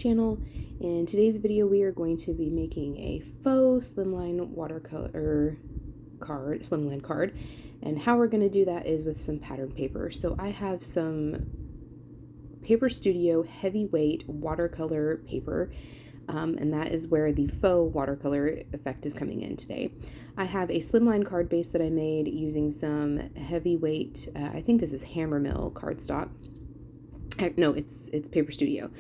channel. In today's video we are going to be making a faux slimline watercolor slimline card, and how we're going to do that is with some pattern paper. So I have some Paper Studio heavyweight watercolor paper, and that is where the faux watercolor effect is coming in today. I have a slimline card base that I made using some heavyweight, I think this is Hammermill cardstock. No, it's Paper Studio,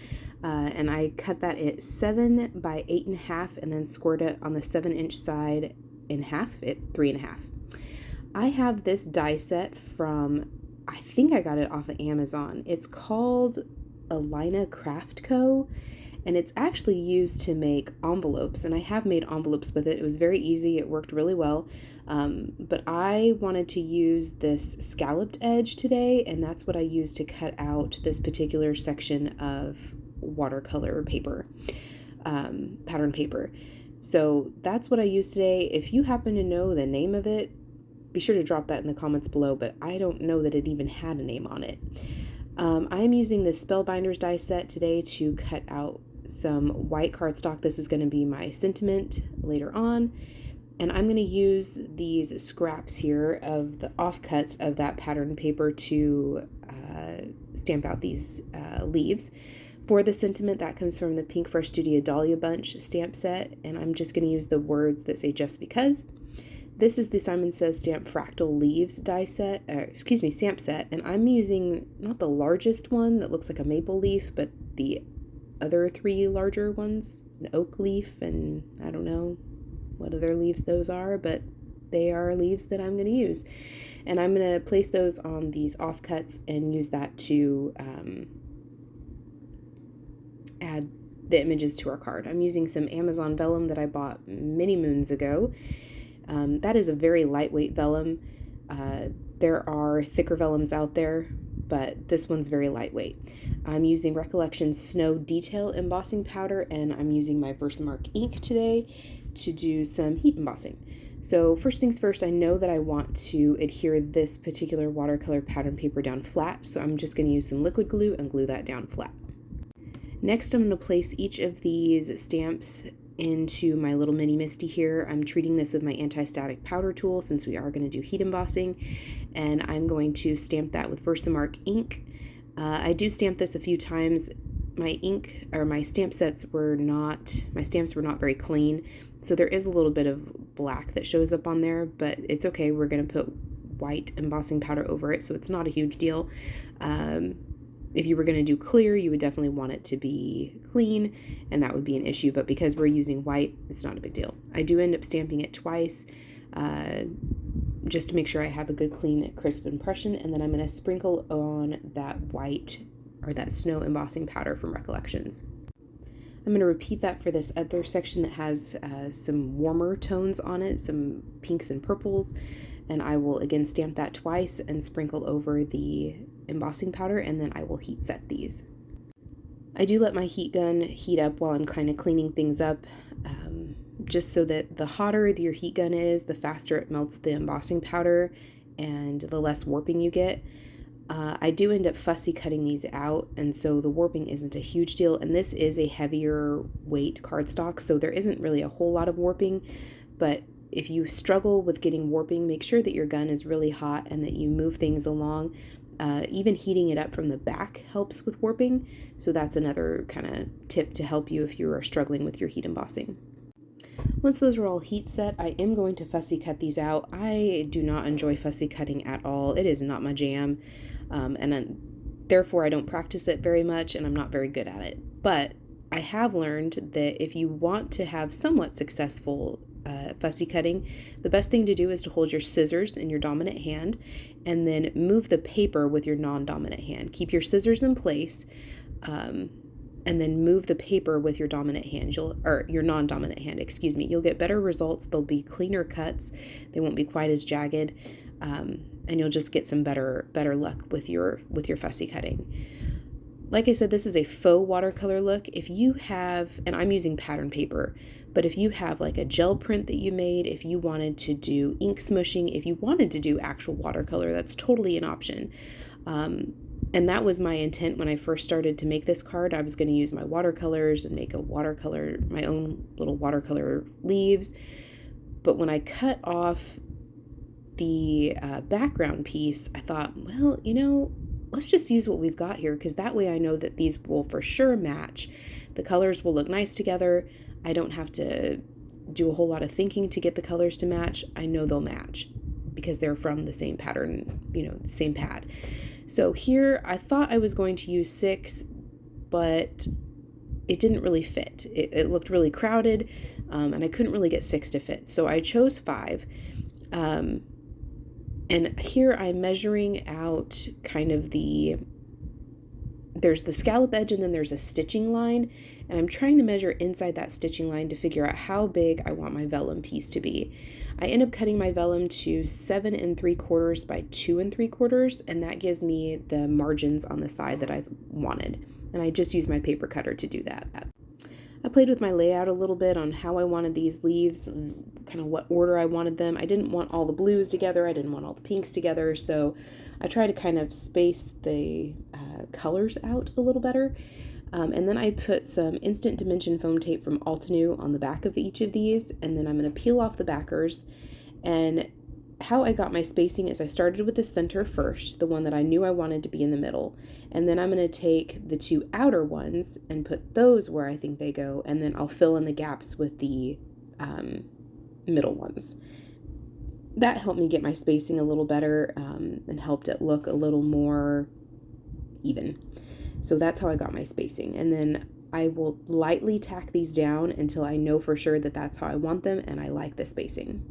and I cut that at 7 by 8.5, and then scored it on the 7-inch side in half at 3.5. I have this die set from, I think I got it off of Amazon. It's called ALINA Craft Co., and it's actually used to make envelopes, and I have made envelopes with it. It was very easy, it worked really well, but I wanted to use this scalloped edge today, and that's what I used to cut out this particular section of watercolor paper, pattern paper. So that's what I used today. If you happen to know the name of it, be sure to drop that in the comments below, but I don't know that it even had a name on it. I'm using the Spellbinders die set today to cut out some white cardstock. This is going to be my sentiment later on, and I'm going to use these scraps here of the offcuts of that pattern paper to stamp out these leaves. For the sentiment, that comes from the PinkFresh Studio DHALIA bunch stamp set, and I'm just going to use the words that say "just because." This is the Simon Says Stamp Fractal Leaves die set, stamp set, and I'm using not the largest one that looks like a maple leaf, but the other 3 larger ones, an oak leaf, and I don't know what other leaves those are, but they are leaves that I'm going to use. And I'm going to place those on these offcuts and use that to add the images to our card. I'm using some Amazon vellum that I bought many moons ago. That is a very lightweight vellum. There are thicker vellums out there, but this one's very lightweight. I'm using Recollections Snow Detail Embossing Powder, and I'm using my VERSAMARK ink today to do some heat embossing. So first things first, I know that I want to adhere this particular watercolor pattern paper down flat, so I'm just going to use some liquid glue and glue that down flat. Next, I'm going to place each of these stamps into my little mini MISTI here. I'm treating this with my anti-static powder tool since we are going to do heat embossing, and I'm going to stamp that with VERSAMARK ink. I do stamp this a few times. My ink, or my stamp sets were not, my stamps were not very clean, so there is a little bit of black that shows up on there, but it's okay. We're going to put white embossing powder over it, so it's not a huge deal. If you were going to do clear, you would definitely want it to be clean, and that would be an issue, but because we're using white, it's not a big deal. I do end up stamping it twice, just to make sure I have a good, clean, crisp impression, and then I'm going to sprinkle on that white, or that snow embossing powder from Recollections. I'm going to repeat that for this other section that has some warmer tones on it, some pinks and purples, and I will again stamp that twice and sprinkle over the embossing powder, and then I will heat set these. I do let my heat gun heat up while I'm kind of cleaning things up, just so that the hotter your heat gun is, the faster it melts the embossing powder and the less warping you get. I do end up fussy cutting these out, and so the warping isn't a huge deal, and this is a heavier weight cardstock, so there isn't really a whole lot of warping, but if you struggle with getting warping, make sure that your gun is really hot and that you move things along. Even heating it up from the back helps with warping, so that's another kind of tip to help you if you are struggling with your heat embossing. Once those are all heat set, I am going to fussy cut these out. I do not enjoy fussy cutting at all. It is not my jam, therefore I don't practice it very much, and I'm not very good at it. But I have learned that if you want to have somewhat successful fussy cutting, the best thing to do is to hold your scissors in your dominant hand and then move the paper with your non-dominant hand. Keep your scissors in place, and then move the paper with your dominant hand, your non-dominant hand, excuse me. You'll get better results. They'll be cleaner cuts. They won't be quite as jagged, and you'll just get some better luck with your fussy cutting. Like I said, this is a faux watercolor look. If you have, and I'm using pattern paper, but if you have like a gel print that you made, if you wanted to do ink smooshing, if you wanted to do actual watercolor, that's totally an option. And that was my intent when I first started to make this card. I was going to use my watercolors and make my own little watercolor leaves. But when I cut off the background piece, I thought, well, let's just use what we've got here, because that way I know that these will for sure match. The colors will look nice together. I don't have to do a whole lot of thinking to get the colors to match. I know they'll match because they're from the same pattern, the same pad. So here I thought I was going to use 6, but it didn't really fit. It looked really crowded, and I couldn't really get 6 to fit. So I chose 5. And here I'm measuring out kind of there's the scallop edge and then there's a stitching line. And I'm trying to measure inside that stitching line to figure out how big I want my vellum piece to be. I end up cutting my vellum to 7 3/4 by 2 3/4, and that gives me the margins on the side that I wanted. And I just used my paper cutter to do that. I played with my layout a little bit on how I wanted these leaves and kind of what order I wanted them. I didn't want all the blues together. I didn't want all the pinks together. So I tried to kind of space the colors out a little better. And then I put some instant dimension foam tape from Altenew on the back of each of these. And then I'm going to peel off the backers. And how I got my spacing is I started with the center first, the one that I knew I wanted to be in the middle. And then I'm going to take the 2 outer ones and put those where I think they go. And then I'll fill in the gaps with the middle ones. That helped me get my spacing a little better and helped it look a little more even. So that's how I got my spacing. And then I will lightly tack these down until I know for sure that that's how I want them and I like the spacing.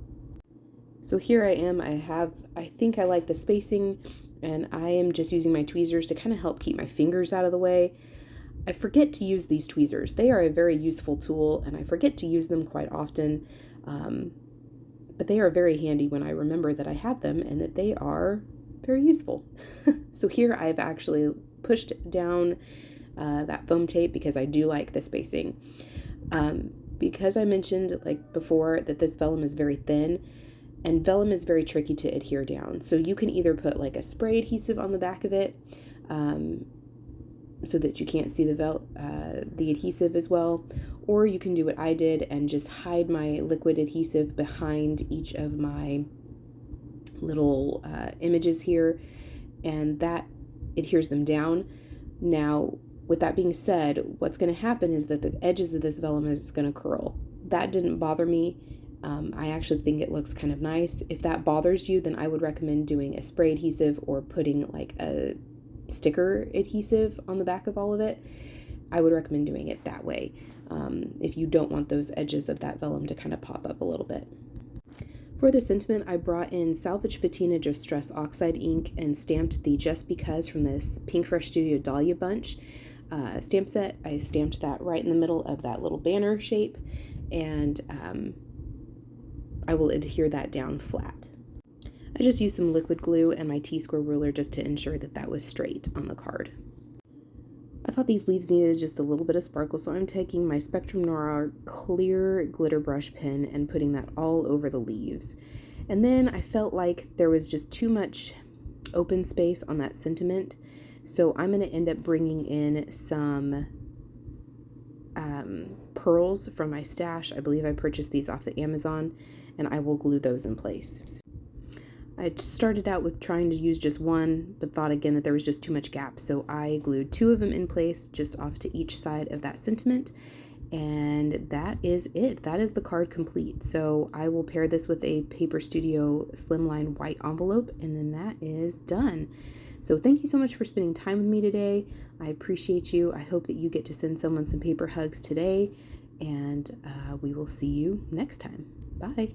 So here I am, I think I like the spacing, and I am just using my tweezers to kind of help keep my fingers out of the way. I forget to use these tweezers. They are a very useful tool, and I forget to use them quite often, but they are very handy when I remember that I have them and that they are very useful. So here I've actually pushed down that foam tape because I do like the spacing. Because I mentioned like before that this vellum is very thin, and vellum is very tricky to adhere down. So you can either put like a spray adhesive on the back of it so that you can't see the adhesive as well, or you can do what I did and just hide my liquid adhesive behind each of my little images here, and that adheres them down. Now, with that being said, what's going to happen is that the edges of this vellum is going to curl. That didn't bother me. I actually think it looks kind of nice. If that bothers you, then I would recommend doing a spray adhesive or putting like a sticker adhesive on the back of all of it. I would recommend doing it that way if you don't want those edges of that vellum to kind of pop up a little bit. For the sentiment, I brought in Salvaged Patina Distress Oxide Ink and stamped the Just Because from this PinkFresh Studio DHALIA bunch stamp set. I stamped that right in the middle of that little banner shape, and I will adhere that down flat. I just used some liquid glue and my T-square ruler just to ensure that that was straight on the card. I thought these leaves needed just a little bit of sparkle, so I'm taking my Spectrum Noir clear glitter brush pen and putting that all over the leaves. And then I felt like there was just too much open space on that sentiment, so I'm going to end up bringing in some pearls from my stash. I believe I purchased these off of Amazon, and I will glue those in place. I started out with trying to use just one, but thought again that there was just too much gap, so I glued 2 of them in place just off to each side of that sentiment, and that is it. That is the card complete. So I will pair this with a Paper Studio Slimline white envelope, and then that is done. So thank you so much for spending time with me today. I appreciate you. I hope that you get to send someone some paper hugs today, and we will see you next time. Bye.